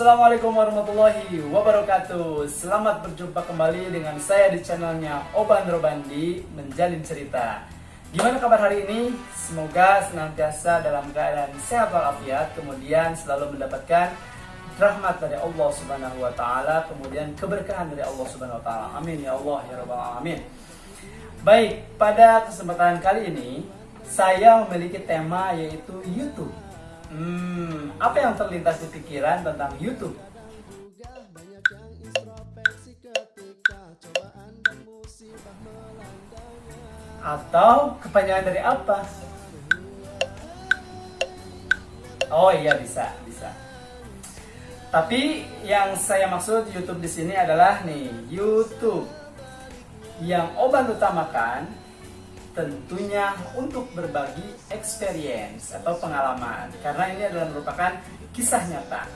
Assalamualaikum warahmatullahi wabarakatuh. Selamat berjumpa kembali dengan saya di channelnya Oban Robandi Menjalin Cerita. Gimana kabar hari ini? Semoga senantiasa dalam keadaan sehat walafiat, kemudian selalu mendapatkan rahmat dari Allah Subhanahu wa taala, kemudian keberkahan dari Allah Subhanahu wa taala. Amin ya Allah ya rabbal alamin. Baik, pada kesempatan kali ini saya memiliki tema yaitu YouTube. Apa yang terlintas di pikiran tentang YouTube? Atau kepanjangan dari apa? Oh iya, bisa. Tapi yang saya maksud YouTube di sini adalah nih, YouTube yang Oban utamakan tentunya untuk berbagi experience atau pengalaman, karena ini adalah merupakan kisah nyata.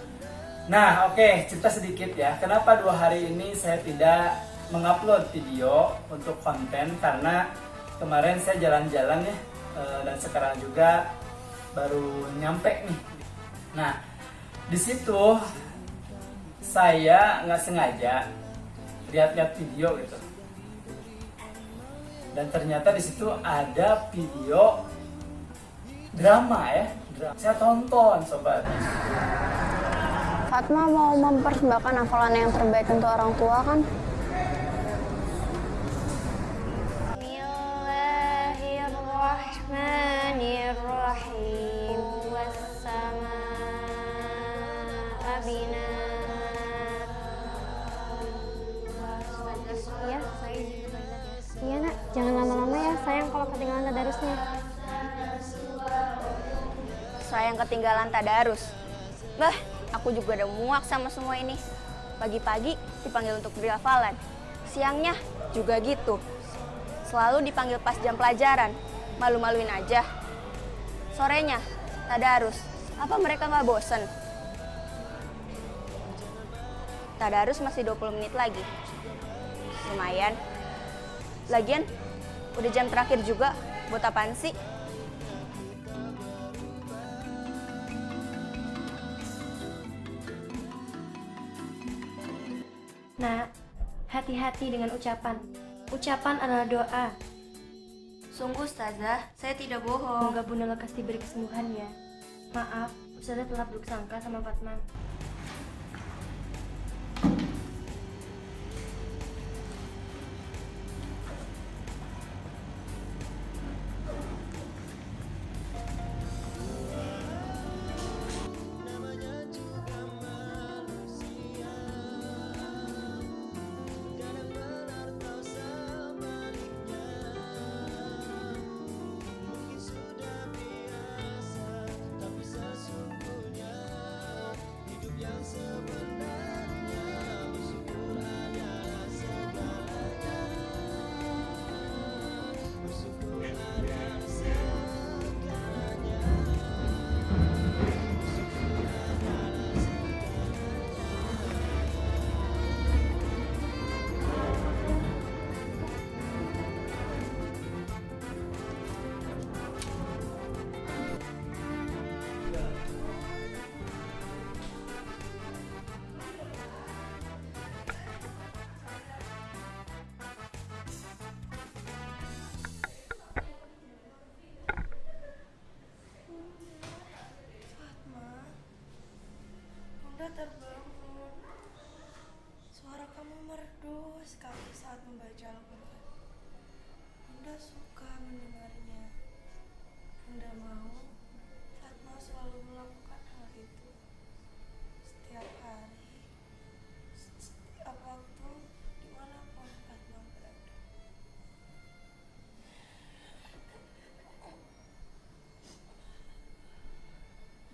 Nah, oke, cerita sedikit ya. Kenapa 2 hari ini saya tidak mengupload video untuk konten? Karena kemarin saya jalan-jalan ya, dan sekarang juga baru nyampe nih. Nah, di situ saya nggak sengaja lihat-lihat video gitu. Dan ternyata di situ ada video drama ya. Saya tonton sobat. Fatma mau mempersembahkan hafalan yang terbaik untuk orang tua kan? Bismillahirrahmanirrahim. Wassamaa'a binat. Ya, iya nak, jangan lama-lama ya, sayang kalau ketinggalan tadarusnya. Sayang ketinggalan tadarus? Bah, aku juga udah muak sama semua ini. Pagi-pagi dipanggil untuk beri hafalan, siangnya juga gitu. Selalu dipanggil pas jam pelajaran, malu-maluin aja. Sorenya tadarus, apa mereka nggak bosen? Tadarus masih 20 menit lagi. Lumayan. Lagian, udah jam terakhir juga, buat apaan sih? Nah, hati-hati dengan ucapan. Ucapan adalah doa. Sungguh Ustazah, saya tidak bohong. Semoga Bunda lekas diberi kesembuhan ya. Maaf, Ustazah telah buruk sangka sama Fatma. Bunda terbangun. Suara kamu merdu sekali saat membaca Al-Quran. Bunda suka mendengarnya. Bunda mau Fatma selalu melakukan hal itu. Setiap hari, setiap waktu, dimanapun Fatma berada.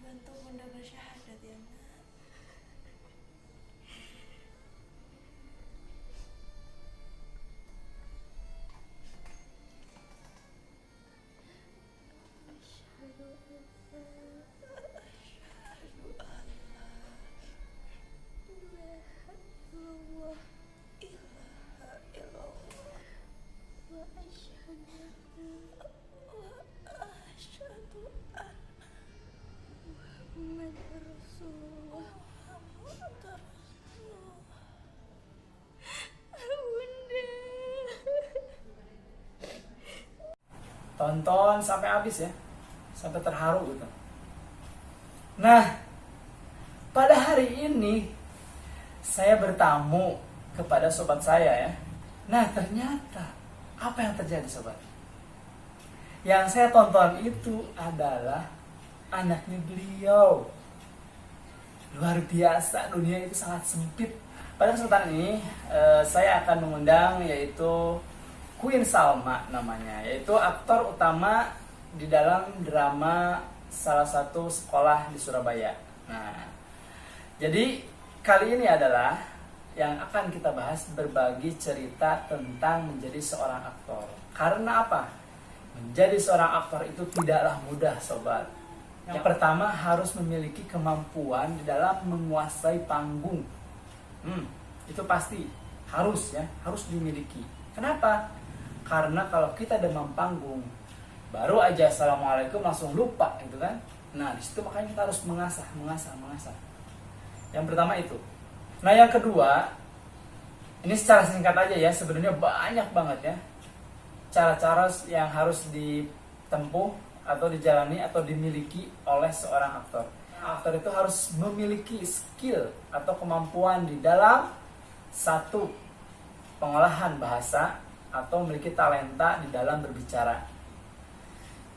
Bantu Bunda bersyahadat ya nak. Muhammad Rasulullah. tonton sampai habis ya, sampai terharu gitu. Nah, pada hari ini saya bertamu kepada sobat saya ya. Nah, ternyata apa yang terjadi sobat? Yang saya tonton itu adalah anaknya beliau. Luar biasa, dunia itu sangat sempit. Pada kesempatan ini saya akan mengundang yaitu Queen Salma namanya, yaitu aktor utama di dalam drama salah satu sekolah di Surabaya. Nah, jadi kali ini adalah yang akan kita bahas berbagi cerita tentang menjadi seorang aktor. Karena apa? Menjadi seorang aktor itu tidaklah mudah, sobat. Yang pertama harus memiliki kemampuan di dalam menguasai panggung. Itu pasti harus ya, harus dimiliki. Kenapa? Karena kalau kita demam panggung, baru aja assalamualaikum langsung lupa gitu kan. Nah, di situ makanya kita harus mengasah. Yang pertama itu. Nah, yang kedua, ini secara singkat aja ya, sebenarnya banyak banget ya cara-cara yang harus ditempuh atau dijalani atau dimiliki oleh seorang aktor. Aktor itu harus memiliki skill atau kemampuan di dalam satu, pengolahan bahasa atau memiliki talenta di dalam berbicara.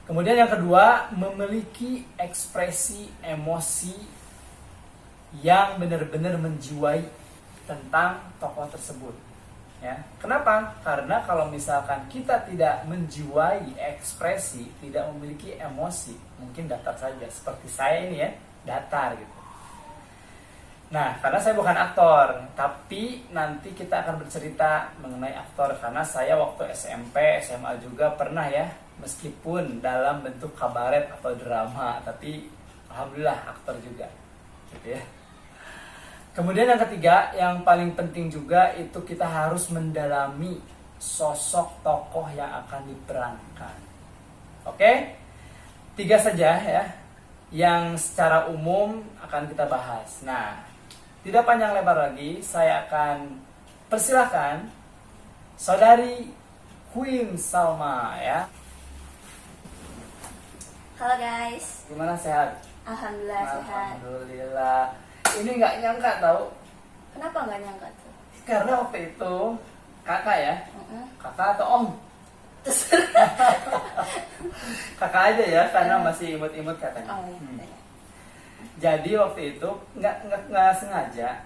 Kemudian yang kedua, memiliki ekspresi emosi yang benar-benar menjiwai tentang tokoh tersebut. Ya. Kenapa? Karena kalau misalkan kita tidak menjiwai ekspresi, tidak memiliki emosi, mungkin datar saja. Seperti saya ini ya, datar gitu. Nah, karena saya bukan aktor, tapi nanti kita akan bercerita mengenai aktor. Karena saya waktu SMP, SMA juga pernah ya, meskipun dalam bentuk kabaret atau drama, tapi alhamdulillah aktor juga. Gitu ya. Kemudian yang ketiga, yang paling penting juga itu kita harus mendalami sosok tokoh yang akan diperankan. Oke? 3 saja ya, yang secara umum akan kita bahas. Nah, tidak panjang lebar lagi, saya akan persilahkan saudari Queen Salma ya. Halo guys. Gimana, sehat? Alhamdulillah sehat. Alhamdulillah. Ini nggak nyangka tau. Kenapa nggak nyangka tuh? Karena waktu itu kakak ya, kakak atau om? Kakak aja ya, karena masih imut-imut katanya. Oh, iya. Jadi waktu itu nggak sengaja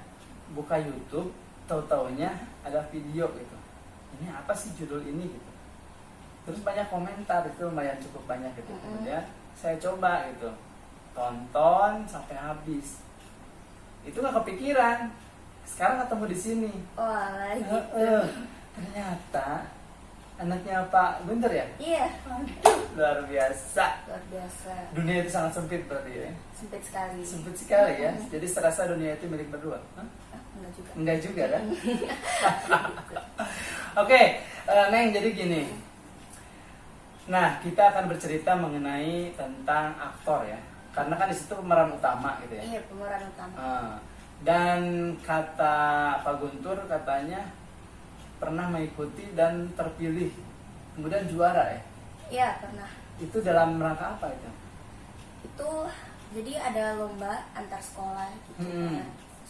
buka YouTube, tahu-taunya ada video gitu. Ini apa sih judul ini gitu. Terus banyak komentar, itu lumayan cukup banyak gitu. Kemudian saya coba gitu, tonton sampai habis. Itu nggak kepikiran. Sekarang ketemu di sini. Oh, gitu. Ternyata anaknya Pak Guntur ya? Iya. Aduh, luar biasa. Luar biasa. Dunia itu sangat sempit berarti ya? Sempit sekali. Sempit sekali ya. Jadi serasa dunia itu milik berdua. Hah? Enggak juga. Enggak juga kan? Oke, Neng, jadi gini. Nah, kita akan bercerita mengenai tentang aktor ya. Karena kan di situ pemeran utama gitu ya. Iya, pemeran utama. Dan kata Pak Guntur katanya pernah mengikuti dan terpilih, kemudian juara ya. Iya, pernah. Itu dalam rangka apa itu? Itu jadi ada lomba antar sekolah gitu.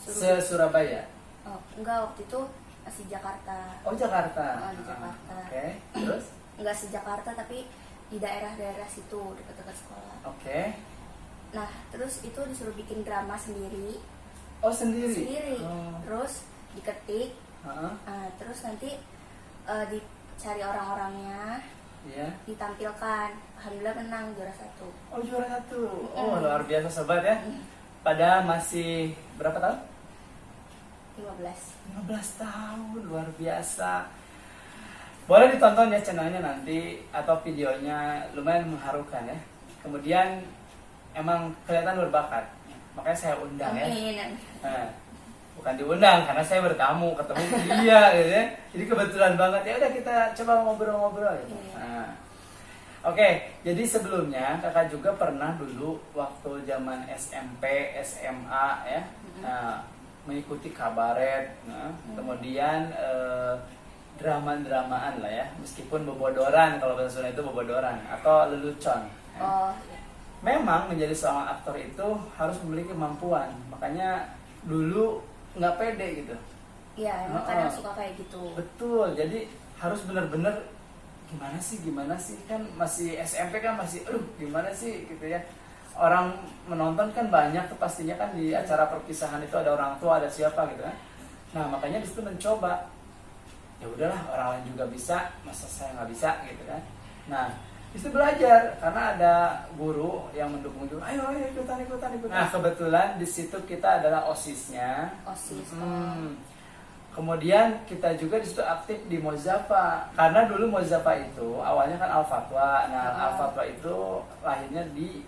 Se-Surabaya? Oh, enggak, waktu itu masih Jakarta. Oh, Jakarta. Oh, di Jakarta. Oke. Terus? Enggak se-Jakarta tapi di daerah-daerah situ dekat-dekat sekolah. Oke. Nah, terus itu disuruh bikin drama sendiri. Oh, sendiri? Sendiri. Oh. Terus diketik. Uh-huh. Terus nanti dicari orang-orangnya, Iya. ditampilkan. Alhamdulillah menang juara 1. Oh, juara 1. Oh, luar biasa sobat ya. Pada masih berapa tahun? 15. 15 tahun, luar biasa. Boleh ditonton ya channelnya nanti, atau videonya lumayan mengharukan ya. Kemudian emang kelihatan berbakat, makanya saya undang ya. Amin. Nah, bukan diundang karena saya bertamu ketemu dia gitu ya. Jadi kebetulan banget ya udah kita coba ngobrol-ngobrol gitu. Nah, oke, jadi sebelumnya kakak juga pernah dulu waktu zaman SMP, SMA ya, mengikuti kabaret, kemudian drama-dramaan lah ya, meskipun bobodoran, kalau bahasa Sunda itu bobodoran atau lelucon. Oh, Memang menjadi seorang aktor itu harus memiliki kemampuan, makanya dulu nggak pede gitu. iya emang kadang suka kayak gitu. Betul, jadi harus benar-benar gimana sih kan masih SMP kan masih gimana sih gitu ya. Orang menonton kan banyak tuh pastinya kan di acara perpisahan itu ada orang tua, ada siapa gitu kan. Nah, makanya disitu mencoba. Ya udahlah, orang lain juga bisa, masa saya nggak bisa gitu kan. Nah, disitu belajar karena ada guru yang mendukung juga. Ayo ikutan. Nah, kebetulan di situ kita adalah OSIS-nya. OSIS. Kemudian kita juga di situ aktif di Mozafa. Karena dulu Mozafa itu awalnya kan Al-Fatwa. Nah, Al-Fatwa itu lahirnya di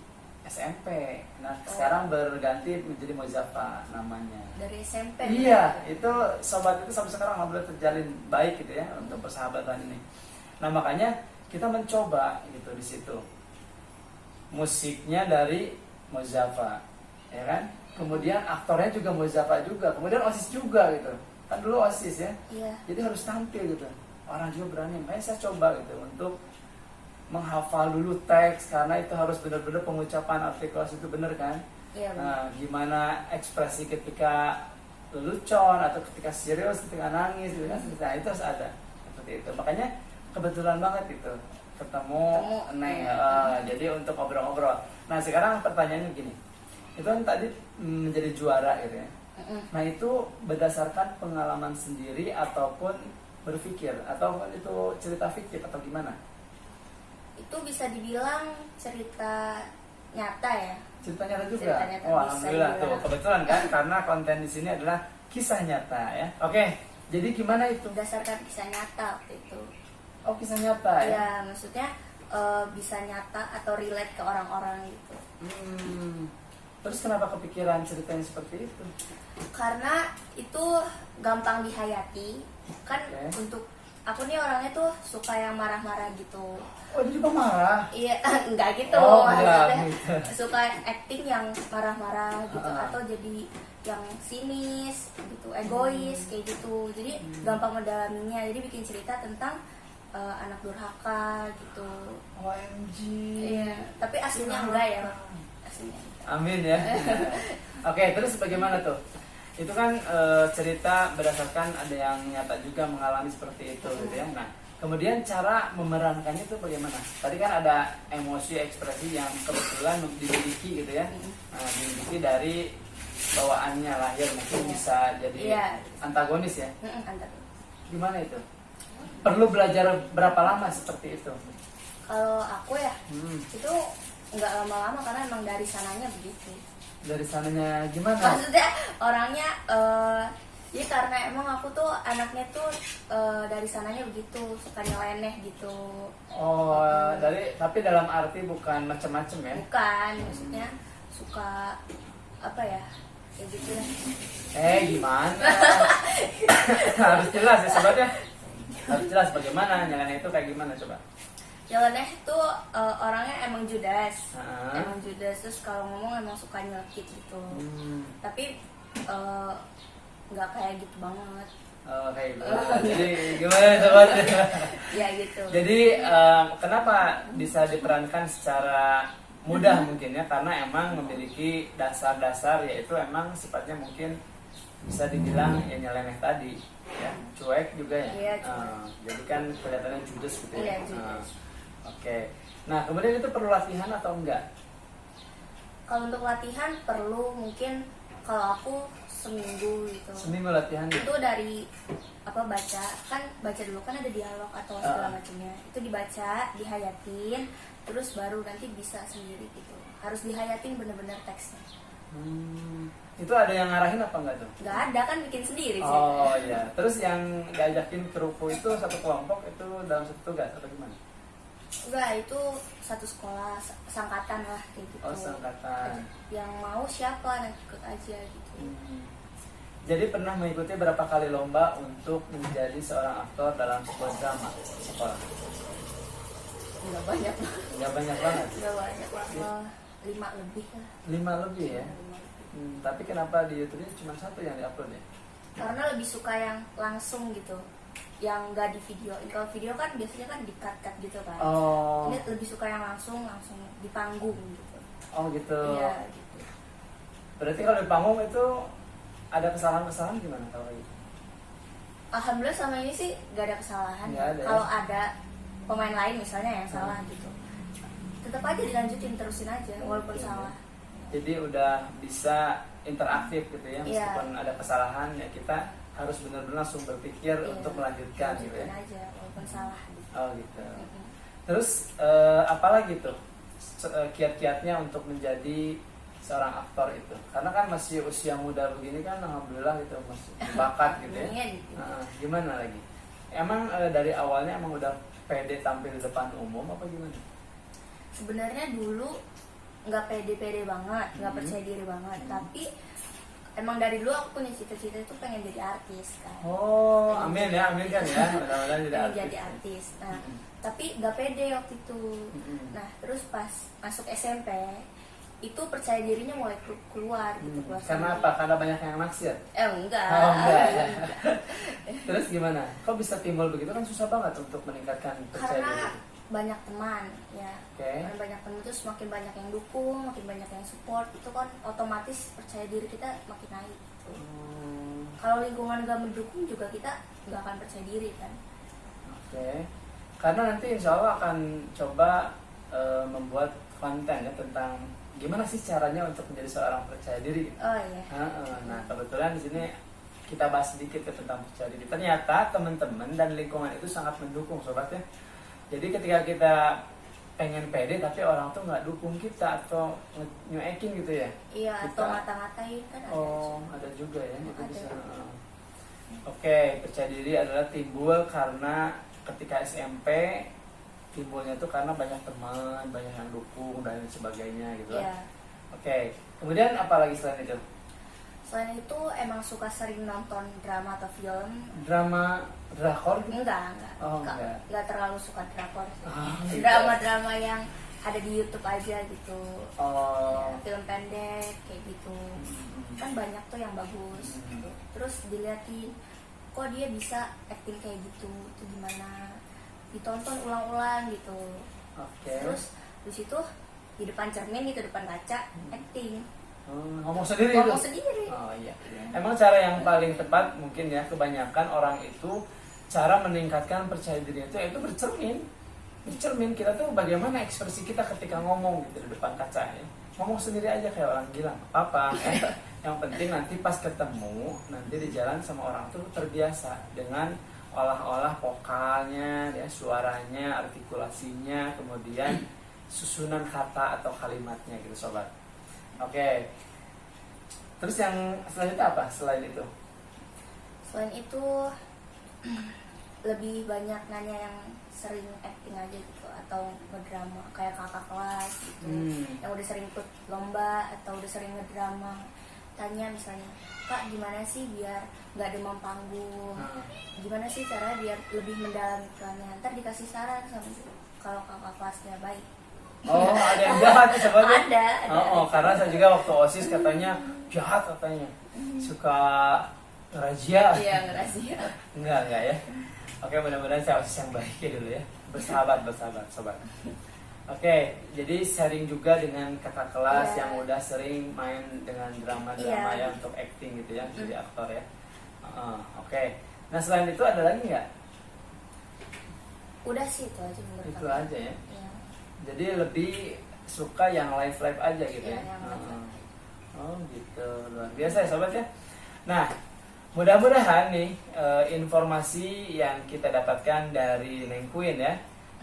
SMP. Nah, sekarang berganti menjadi Mozafa namanya. Dari SMP. Iya, itu sobat itu sampai sekarang alhamdulillah terjalin baik gitu ya untuk persahabatan ini. Nah, makanya kita mencoba gitu di situ. Musiknya dari Mozafa, ya kan? Kemudian aktornya juga Mozafa juga. Kemudian OSIS juga gitu. Kan dulu OSIS ya. Iya. Jadi harus tampil gitu. Orang juga berani. Makanya saya coba gitu untuk menghafal dulu teks karena itu harus benar-benar pengucapan artikulasi itu benar kan. Iya. Nah, gimana ekspresi ketika lelucon atau ketika serius, ketika nangis gitu kan. Nah, itu harus ada seperti itu. Makanya kebetulan banget itu ketemu Neng. Jadi untuk ngobrol-ngobrol. Nah, sekarang pertanyaannya gini. Itu kan tadi menjadi juara gitu ya. Nah, itu berdasarkan pengalaman sendiri ataupun berpikir ataupun itu cerita fiktif atau gimana? Itu bisa dibilang cerita nyata ya. Cerita nyata juga. Cerita nyata Oh, bisa alhamdulillah tuh dibilang. kebetulan kan karena konten di sini adalah kisah nyata ya. Oke, jadi gimana itu? Berdasarkan kisah nyata waktu itu. Oh, kisah nyata ya. Ya, maksudnya bisa nyata atau relate ke orang-orang gitu. Terus kenapa kepikiran ceritanya seperti itu? Karena itu gampang dihayati. Kan untuk aku nih orangnya tuh suka yang marah-marah gitu. Oh, dia juga marah. Iya, enggak gitu. Oh, Maksudnya enggak gitu. suka acting yang marah-marah gitu atau jadi yang sinis gitu, egois kayak gitu. Jadi gampang mendalaminya. Jadi bikin cerita tentang anak durhaka gitu. OMG. Iya, tapi aslinya enggak ya. Aslinya. Amin ya. Oke, terus bagaimana tuh? Itu kan cerita berdasarkan ada yang nyata juga mengalami seperti itu gitu ya. Nah, kemudian cara memerankannya itu bagaimana? Tadi kan ada emosi, ekspresi yang kebetulan dimiliki gitu ya. Nah, dimiliki dari bawaannya lahir mungkin bisa jadi antagonis ya. Antagonis. Gimana itu? Perlu belajar berapa lama seperti itu? Kalau aku ya, itu nggak lama-lama karena emang dari sananya begitu. Dari sananya gimana? Maksudnya orangnya, ya karena emang aku tuh anaknya tuh dari sananya begitu, suka nyeleneh gitu. Oh, tapi dalam arti bukan macam-macam ya? Bukan, maksudnya suka apa ya? Kayak gitu lah. Gimana? Harus jelas ya sobatnya. Harus jelas bagaimana nyeleneh itu kayak gimana coba? Nyeleneh tuh orangnya emang judes, Ah. emang judes, terus kalau ngomong emang suka nyelkit gitu. Tapi nggak kayak gitu banget. Oh, kayak gitu. Jadi gimana sobat? Ya gitu. Jadi kenapa bisa diperankan secara mudah mungkin ya? Karena emang memiliki dasar-dasar yaitu emang sifatnya mungkin bisa dibilang ya nyeleneh tadi ya, cuek juga ya. Iya, cuek. Jadi kan kelihatannya judes gitu ya. Iya, judes. Oke. Nah, kemudian itu perlu latihan atau enggak? Kalau untuk latihan perlu mungkin kalau aku seminggu gitu. Seminggu latihan. Itu dari baca dulu kan ada dialog atau segala macamnya. Itu dibaca, dihayatin, terus baru nanti bisa sendiri gitu. Harus dihayatin bener-bener teksnya. Itu ada yang ngarahin apa enggak tuh? Nggak ada kan bikin sendiri sih. Oh iya. Terus yang diajakin ke ruko itu satu kelompok itu dalam satu tugas atau gimana? Enggak, itu satu sekolah sangkatan lah kayak gitu. Oh, sangkatan. Yang mau siapa nanti ikut aja gitu. Jadi pernah mengikuti berapa kali lomba untuk menjadi seorang aktor dalam sebuah drama sekolah? Nggak banyak. Nggak banyak banget. Nggak banyak. 5 lebih lah. 5 lebih ya. Tapi kenapa di YouTube-nya cuma 1 yang diupload ya? Karena lebih suka yang langsung gitu. yang nggak di video. Kalau video kan biasanya kan di cut gitu kan. Oh. Ini lebih suka yang langsung di panggung gitu. Oh gitu. Iya gitu. Berarti kalau di panggung itu ada kesalahan-kesalahan gimana kalau kayak gitu? Alhamdulillah selama ini sih gak ada kesalahan. Nggak ada. Kalau ada pemain lain misalnya yang salah gitu, tetap aja dilanjutin, terusin aja walaupun Oke. salah. Jadi udah bisa interaktif gitu ya, Iya. meskipun ada kesalahan ya kita harus benar-benar langsung berpikir Iya, untuk melanjutkan gitu lanjutin ya. aja walaupun salah gitu. Oh gitu. Mm-mm. Terus apalagi tuh kiat-kiatnya untuk menjadi seorang aktor itu? Karena kan masih usia muda begini kan, alhamdulillah gitu masih bakat gitu ya. Mendingan gitu. Gimana lagi? Emang dari awalnya emang udah pede tampil di depan umum apa gimana? Sebenarnya dulu nggak pede-pede banget, nggak percaya diri banget, tapi emang dari dulu aku punya cita-cita itu pengen jadi artis kan. Oh, amin ya, amin kan ya. Mudah-mudahan jadi Pengen artis. jadi artis. Nah, tapi nggak pede waktu itu. Mm-mm. Nah, terus pas masuk SMP itu percaya dirinya mulai keluar gitu, keluar Karena sendiri. apa? Karena banyak yang naksir. Enggak. Oh, enggak ya. Terus gimana? Kok bisa timbul begitu, kan susah banget untuk meningkatkan percaya Karena diri. banyak teman ya. Oke. Karena banyak teman itu semakin banyak yang dukung, makin banyak yang support, itu kan otomatis percaya diri kita makin naik gitu. Hmm, Kalau lingkungan gak mendukung juga kita nggak akan percaya diri kan. Oke. Karena nanti insya Allah akan coba membuat konten ya tentang gimana sih caranya untuk menjadi seorang percaya diri. Oh iya. Nah, kebetulan di sini kita bahas sedikit ya tentang percaya diri. Ternyata teman-teman dan lingkungan itu sangat mendukung sobat ya. Jadi ketika kita pengen pede tapi orang tuh nggak dukung kita atau nyuekin gitu ya. Iya, Kita- atau ngata-ngatain kan ada. Oh, ada juga ya, itu Ada. bisa. Oke, percaya diri adalah timbul karena ketika SMP timbulnya tuh karena banyak teman, banyak yang dukung dan sebagainya gitu. Iya. Oke, kemudian apa lagi selain itu? Selain itu emang suka sering nonton drama atau film. Drama, drakor gitu? Enggak. Oh, Nggak- enggak. nggak terlalu suka drakor sih. Gitu. Drama-drama yang ada di YouTube aja gitu. Oh. Ya, film pendek kayak gitu. Kan banyak tuh yang bagus gitu. Terus diliatin, kok dia bisa acting kayak gitu, itu gimana, ditonton ulang-ulang gitu. Oke. Terus di situ di depan cermin gitu, depan kaca acting, Ngomong sendiri ngomong itu? sendiri. Oh iya. Emang cara yang paling tepat mungkin ya, kebanyakan orang itu cara meningkatkan percaya diri itu bercermin. Bercermin kita tuh bagaimana ekspresi kita ketika ngomong gitu di depan kaca ya. Ngomong sendiri aja kayak orang gila, nggak apa-apa ya. Yang penting nanti pas ketemu, nanti di jalan sama orang tuh terbiasa dengan olah-olah vokalnya, ya, suaranya, artikulasinya, kemudian susunan kata atau kalimatnya gitu sobat. Oke. Terus yang selanjutnya apa selain itu? Selain itu lebih banyak nanya yang sering acting aja gitu, atau ngedrama kayak kakak kelas gitu, yang udah sering ikut lomba atau udah sering ngedrama. Tanya misalnya, Kak gimana sih biar nggak demam panggung, gimana sih cara biar lebih mendalami perannya, ntar dikasih saran sama kalau kakak kelasnya baik. Oh, ada yang jahat ya sobat? Ada. Karena saya juga waktu OSIS katanya jahat katanya. Suka razia. Iya, ngerasia. Enggak ya. Oke, mudah-mudahan saya OSIS yang baik ya dulu ya. Bersahabat sobat. Oke, jadi sharing juga dengan kakak kelas Iya. yang udah sering main dengan drama-drama Iya. ya untuk acting gitu ya, jadi aktor ya. Oke. Nah, selain itu ada lagi nggak? Udah sih itu aja menurut Itu aku. aja ya. Iya. Jadi lebih suka yang live aja gitu Iya, ya. yang live. Oh gitu, luar biasa ya sobat ya. Nah, mudah-mudahan nih informasi yang kita dapatkan dari Neng Queen ya,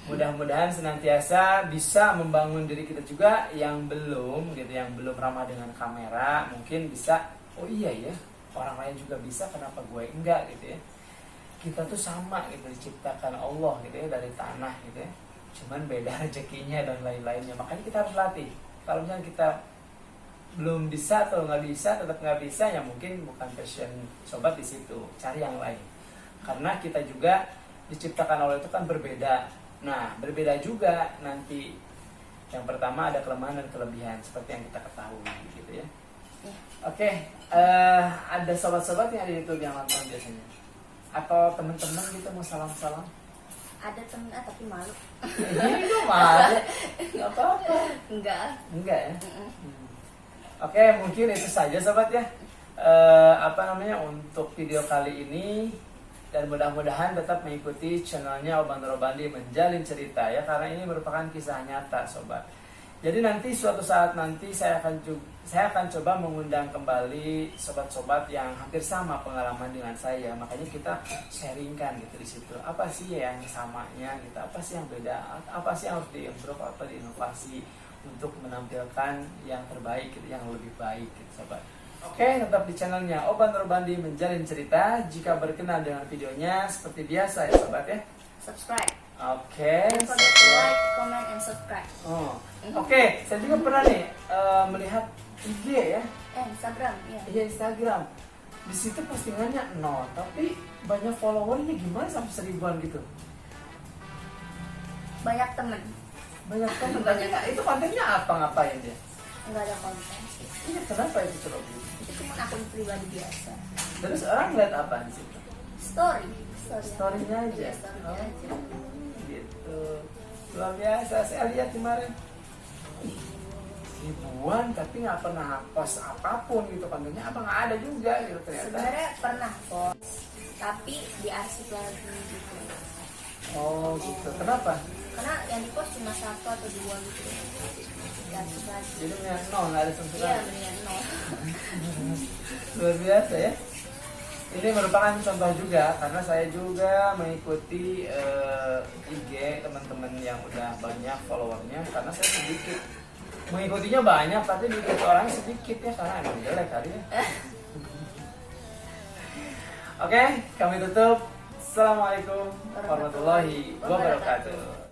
mudah-mudahan senantiasa bisa membangun diri kita juga yang belum gitu, yang belum ramah dengan kamera, mungkin bisa, oh iya ya, orang lain juga bisa, kenapa gue enggak gitu ya. Kita tuh sama gitu, diciptakan Allah gitu ya dari tanah gitu ya. Cuman beda rezekinya dan lain-lainnya. Makanya kita harus latih. Kalau misalnya kita belum bisa atau nggak bisa, tetap nggak bisa, ya mungkin bukan passion sobat di situ. Cari yang lain. Karena kita juga diciptakan Allah itu kan berbeda. Nah, berbeda juga nanti. Yang pertama ada kelemahan dan kelebihan seperti yang kita ketahui gitu ya. Iya. Oke, ada sobat-sobat yang ada di YouTube yang nonton biasanya. Atau teman-teman gitu mau salam-salam? Ada temen tapi malu. Ini kok malu? Gak apa-apa. Enggak. Enggak ya? Mm-mm. Oke, mungkin itu saja sobat ya. Untuk video kali ini, dan mudah-mudahan tetap mengikuti channelnya Oban Robandi Menjalin Cerita ya, karena ini merupakan kisah nyata sobat. Jadi nanti suatu saat nanti saya akan coba mengundang kembali sobat-sobat yang hampir sama pengalaman dengan saya. Makanya kita sharingkan gitu di situ. Apa sih yang samanya gitu? Apa sih yang beda? Apa sih yang harus diimprove atau diinovasi untuk menampilkan yang terbaik gitu, yang lebih baik gitu sobat. Oke, tetap di channelnya Oban Robandi Menjalin Cerita. Jika berkenan dengan videonya seperti biasa ya sobat ya. Subscribe. Oke. Don't forget to like, comment, and subscribe. Oh, oke. Saya juga pernah nih melihat IG ya, Instagram, ya. iya Instagram. Di situ postingannya nol, tapi banyak followernya gimana sampai 1000-an gitu. Banyak temen. Banyak kan? Banyak. Itu kontennya apa ngapain dia? Enggak ada konten sih. Iya, kenapa itu coba? Itu cuma akun pribadi biasa. Terus orang lihat apa di situ? Story. Story-nya aja. Iya, story-nya aja. Gitu. Luar biasa. Saya lihat kemarin. Ribuan tapi nggak pernah post apapun gitu, kontennya apa nggak ada juga gitu ternyata. Sebenarnya pernah post, tapi diarsip lagi gitu. Oh gitu. Kenapa? Karena yang di post cuma 1 atau 2 gitu. Diarsip lagi. Jadi mendingan nol, nggak ada sama Iya, sekali. mendingan 0. Luar biasa ya. Ini merupakan contoh juga karena saya juga mengikuti IG teman-teman yang udah banyak followernya, karena saya sedikit mengikutinya banyak tapi diikuti orang sedikit ya, karena emang jelek kali ya. Oke, kami tutup. Assalamualaikum warahmatullahi wabarakatuh.